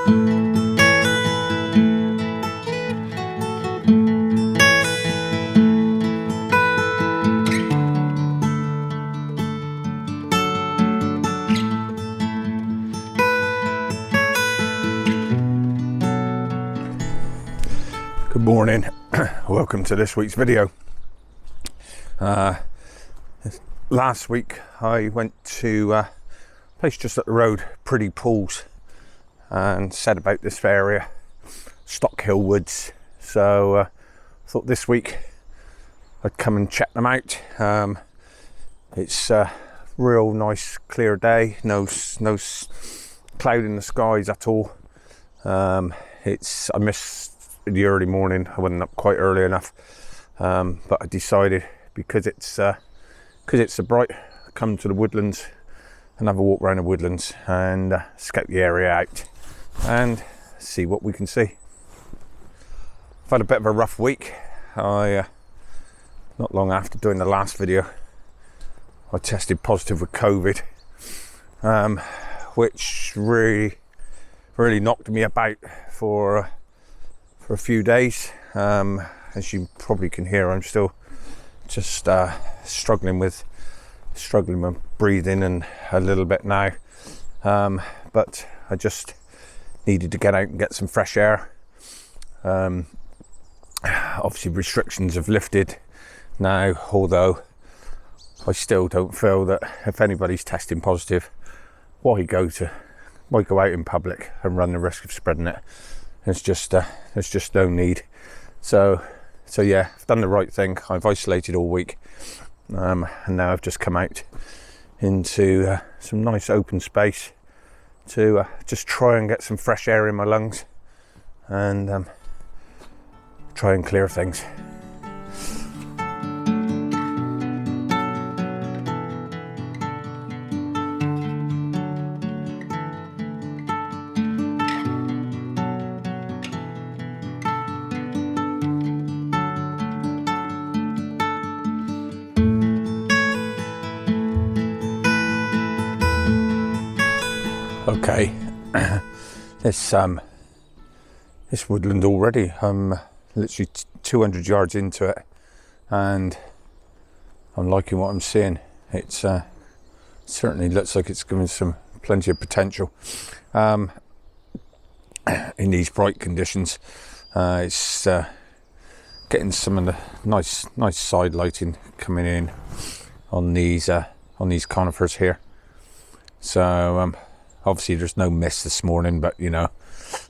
Good morning, welcome to this week's video. Last week I went to a place just up the road, Pretty Pools, and said about this area, Stockhill Woods. So I thought this week I'd come and check them out. It's a real nice clear day, no cloud in the skies at all. I missed the early morning. I wasn't up quite early enough, but I decided because it's so bright, come to the woodlands and have a walk around the woodlands and scout the area out and see what we can see. I've had a bit of a rough week. Not long after doing the last video, I tested positive with COVID, which really knocked me about for a few days. As you probably can hear, I'm still just struggling with breathing and a little bit now, but I just needed to get out and get some fresh air. Obviously restrictions have lifted now, although I still don't feel that if anybody's testing positive, why go out in public and run the risk of spreading it? There's just no need. So yeah, I've done the right thing. I've isolated all week, and now I've just come out into some nice open space to just try and get some fresh air in my lungs and try and clear things. Okay, this woodland already, I'm literally 200 yards into it and I'm liking what I'm seeing. It's certainly looks like it's giving some plenty of potential in these bright conditions. It's getting some of the nice side lighting coming in on these conifers here. So obviously there's no mist this morning, but you know,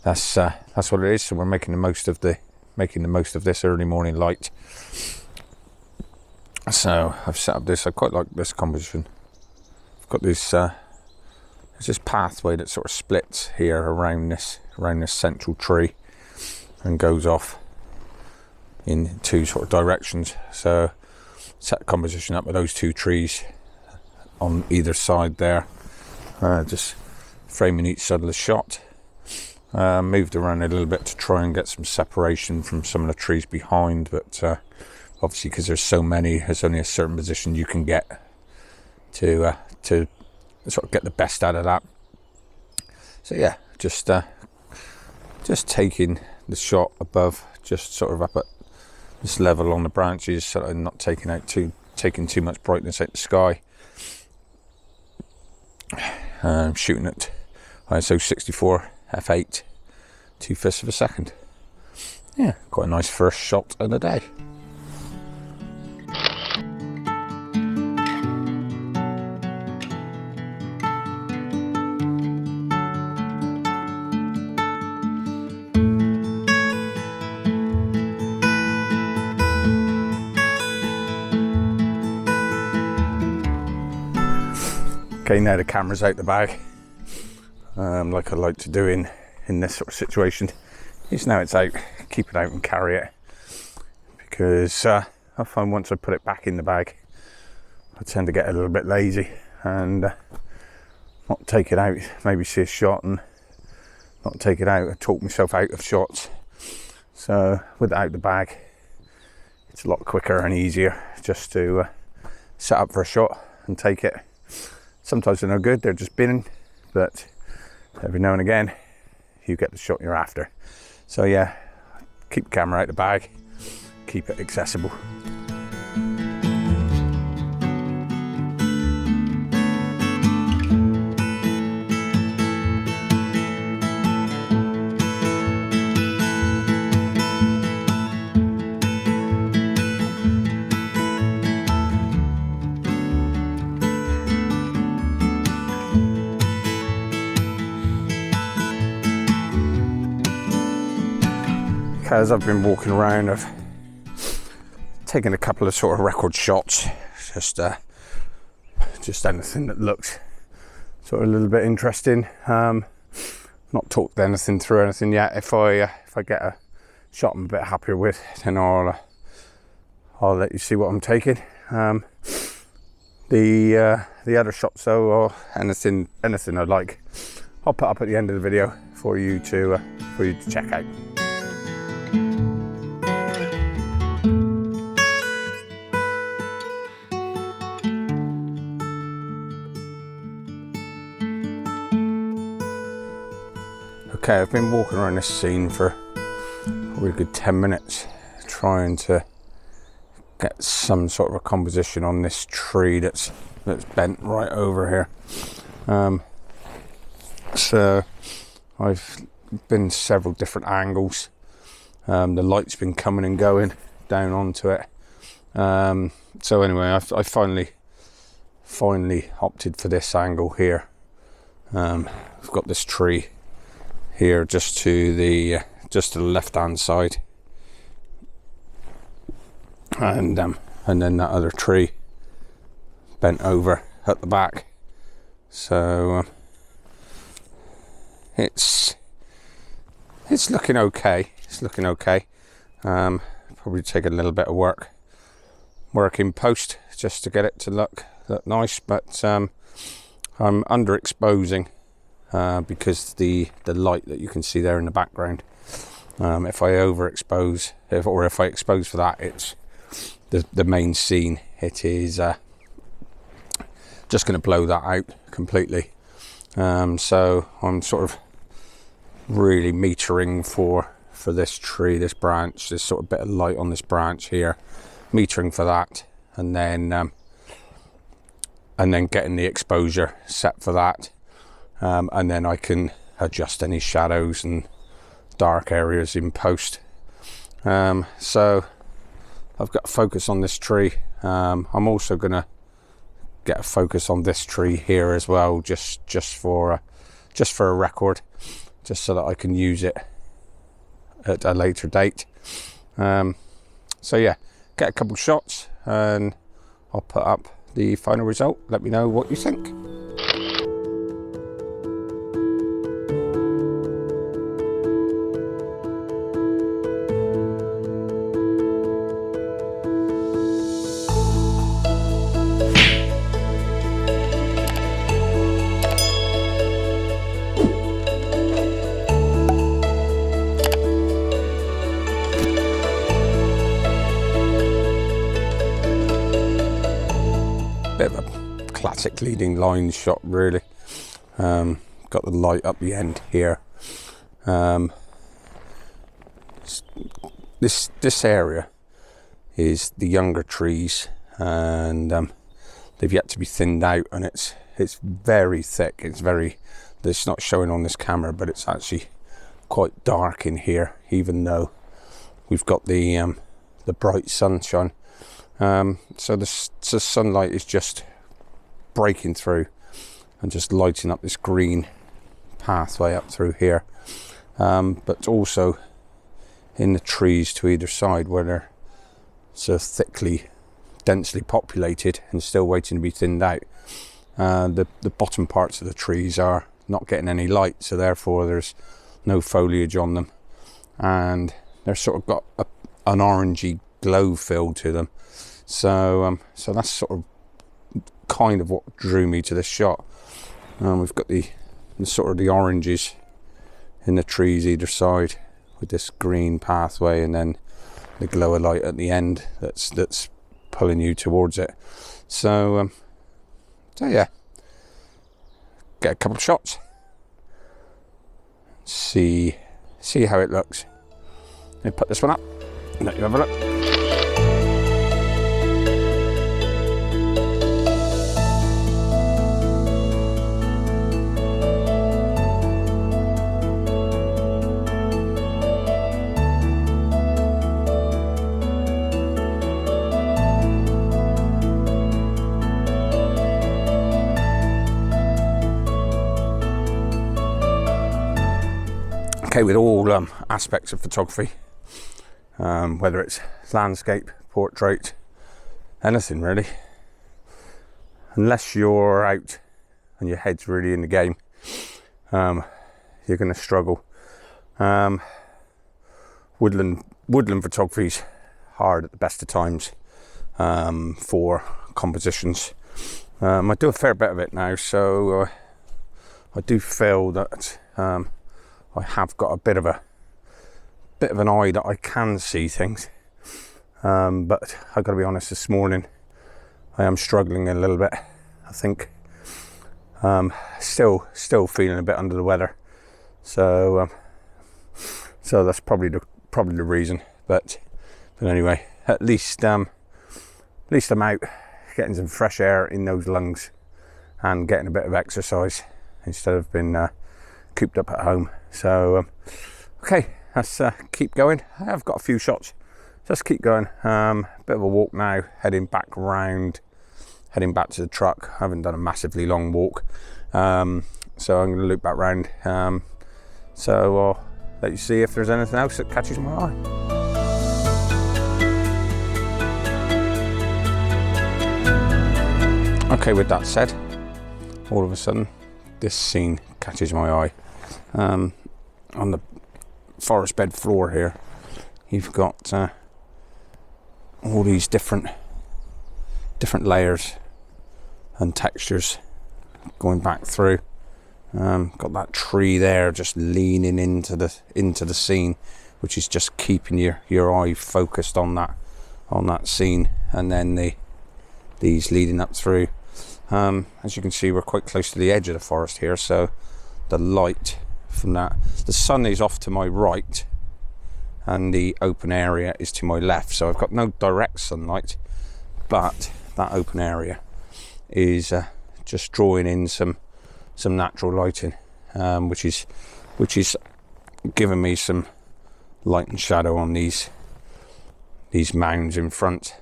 that's what it is. So we're making the most of this early morning light. So I've set up this. I quite like this composition. I've got this there's this pathway that sort of splits here around this central tree and goes off in two sort of directions. So set the composition up with those two trees on either side there. Just framing each side of the shot. Moved around a little bit to try and get some separation from some of the trees behind, but obviously because there's so many, there's only a certain position you can get to sort of get the best out of that. So yeah, just taking the shot above, just sort of up at this level on the branches, so I'm not taking too much brightness out the sky. Shooting at ISO 64 f8 2/5 of a second. Yeah, quite a nice first shot of the day. Okay, now the camera's out the bag, like I like to do in this sort of situation. Now it's out, keep it out and carry it, because I find once I put it back in the bag, I tend to get a little bit lazy and not take it out, maybe see a shot and not take it out, and talk myself out of shots. So without the bag, it's a lot quicker and easier just to set up for a shot and take it. Sometimes they're no good, they're just binning, but every now and again you get the shot you're after. So yeah, keep the camera out of the bag, keep it accessible. As I've been walking around, I've taken a couple of sort of record shots, just anything that looks sort of a little bit interesting. Not talked anything through anything yet. If I get a shot I'm a bit happier with, then I'll let you see what I'm taking. The other shots though, or anything I like, I'll put up at the end of the video for you to check out. Okay, I've been walking around this scene for probably a good 10 minutes trying to get some sort of a composition on this tree that's bent right over here. So I've been several different angles. The light's been coming and going down onto it. So anyway, I finally opted for this angle here. I've got this tree here just to the left hand side, and then that other tree bent over at the back. So it's looking okay. It's looking okay. Probably take a little bit of work in post just to get it to look nice, but I'm underexposing. Because the light that you can see there in the background, if I overexpose, if I expose for that, it's the main scene. It is just going to blow that out completely. So I'm sort of really metering for this tree, this branch, this sort of bit of light on this branch here, metering for that, and then getting the exposure set for that. And then I can adjust any shadows and dark areas in post. So I've got a focus on this tree. I'm also going to get a focus on this tree here as well, just for a record, just so that I can use it at a later date. So yeah, get a couple shots and I'll put up the final result. Let me know what you think. Bit of a classic leading line shot, really. Got the light up the end here. This area is the younger trees, and they've yet to be thinned out, and it's very thick. It's not showing on this camera, but it's actually quite dark in here, even though we've got the bright sunshine. So the sunlight is just breaking through and just lighting up this green pathway up through here, but also in the trees to either side where they're so thickly, densely populated and still waiting to be thinned out. The bottom parts of the trees are not getting any light, so therefore there's no foliage on them, and they're sort of got an orangey glow feel to them. So that's sort of kind of what drew me to this shot. We've got the sort of the oranges in the trees either side with this green pathway, and then the glow of light at the end that's pulling you towards it. So yeah, get a couple of shots, see see how it looks. Let me put this one up and let you have a look. Okay, with all aspects of photography, whether it's landscape, portrait, anything really, unless you're out and your head's really in the game, you're going to struggle. Woodland photography's hard at the best of times for compositions. I do a fair bit of it now, so I do feel that I have got a bit of an eye that I can see things, but I've got to be honest, this morning I am struggling a little bit. I think still feeling a bit under the weather, so that's probably the reason. But anyway, at least I'm out getting some fresh air in those lungs and getting a bit of exercise instead of being cooped up at home. So okay, let's keep going. I've got a few shots, just keep going. Bit of a walk now, heading back to the truck. I haven't done a massively long walk, so I'm going to loop back round, so I'll let you see if there's anything else that catches my eye. Okay, with that said, all of a sudden this scene catches my eye. On the forest bed floor here, you've got all these different layers and textures going back through. Got that tree there just leaning into the scene, which is just keeping your eye focused on that scene, and then these leading up through. As you can see, we're quite close to the edge of the forest here, so the light from that, the sun is off to my right and the open area is to my left, so I've got no direct sunlight, but that open area is just drawing in some natural lighting, which is giving me some light and shadow on these mounds in front.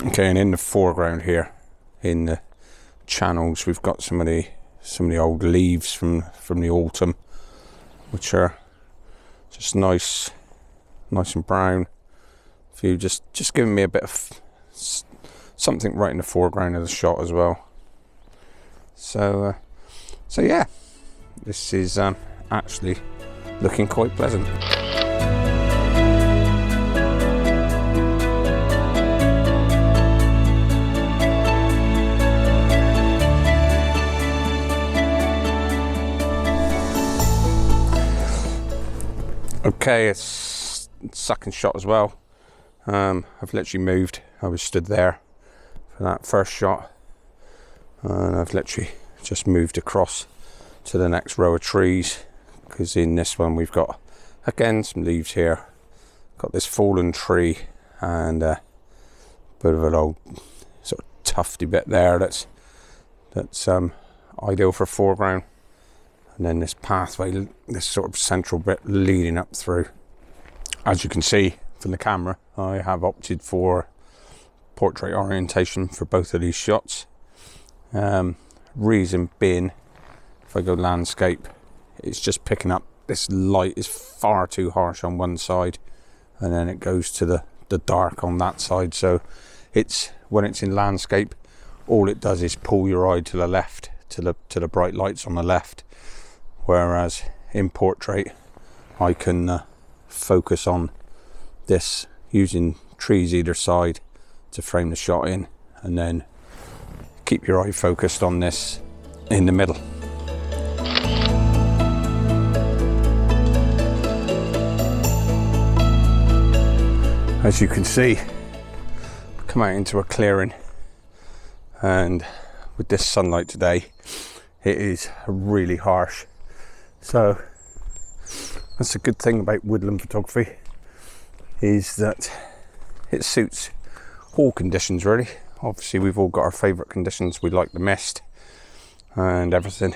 Okay, and in the foreground here, in the channels, we've got some of the old leaves from the autumn, which are just nice and brown. A few just giving me a bit of something right in the foreground of the shot as well. So yeah, this is actually looking quite pleasant. Okay, it's second shot as well. I've literally moved. I was stood there for that first shot, and I've literally just moved across to the next row of trees, because in this one we've got again some leaves here. Got this fallen tree and a bit of an old sort of tufty bit there that's ideal for foreground. And then this pathway, this sort of central bit leading up through. As you can see from the camera, I have opted for portrait orientation for both of these shots. Reason being, if I go landscape, it's just picking up, this light is far too harsh on one side, and then it goes to the dark on that side. So when it's in landscape, all it does is pull your eye to the left, to the bright lights on the left. Whereas in portrait, I can focus on this using trees either side to frame the shot in, and then keep your eye focused on this in the middle. As you can see, I've come out into a clearing, and with this sunlight today, it is really harsh. So that's a good thing about woodland photography, is that it suits all conditions really. Obviously we've all got our favourite conditions. We like the mist and everything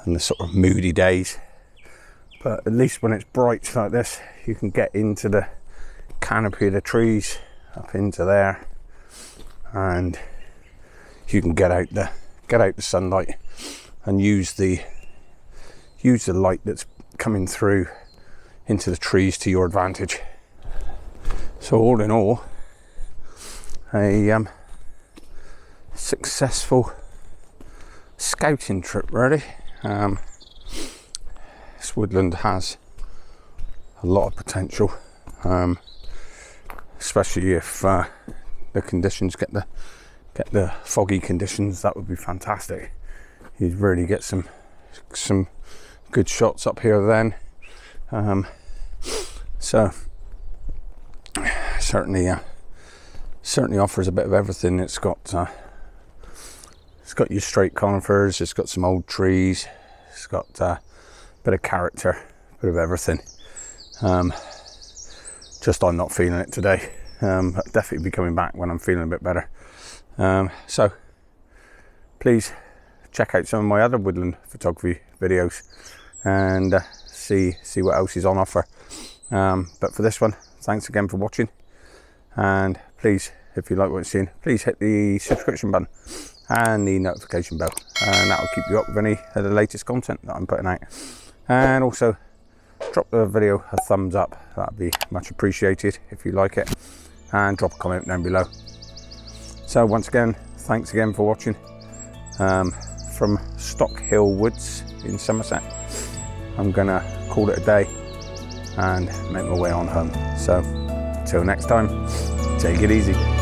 and the sort of moody days, but at least when it's bright like this you can get into the canopy of the trees up into there, and you can get out the sunlight and use the light that's coming through into the trees to your advantage. So all in all, a successful scouting trip really. This woodland has a lot of potential, especially if the conditions get the foggy conditions. That would be fantastic. You'd really get some good shots up here then. So certainly offers a bit of everything. It's got your straight conifers, it's got some old trees, it's got a bit of character, a bit of everything. Just I'm not feeling it today. I'll definitely be coming back when I'm feeling a bit better. So please check out some of my other woodland photography videos and see what else is on offer. But for this one, thanks again for watching, and please, if you like what you're seeing, please hit the subscription button and the notification bell, and that will keep you up with any of the latest content that I'm putting out. And also drop the video a thumbs up, that'd be much appreciated if you like it, and drop a comment down below. So once again, thanks again for watching. From Stockhill Woods in Somerset, I'm gonna call it a day and make my way on home. So till next time, take it easy.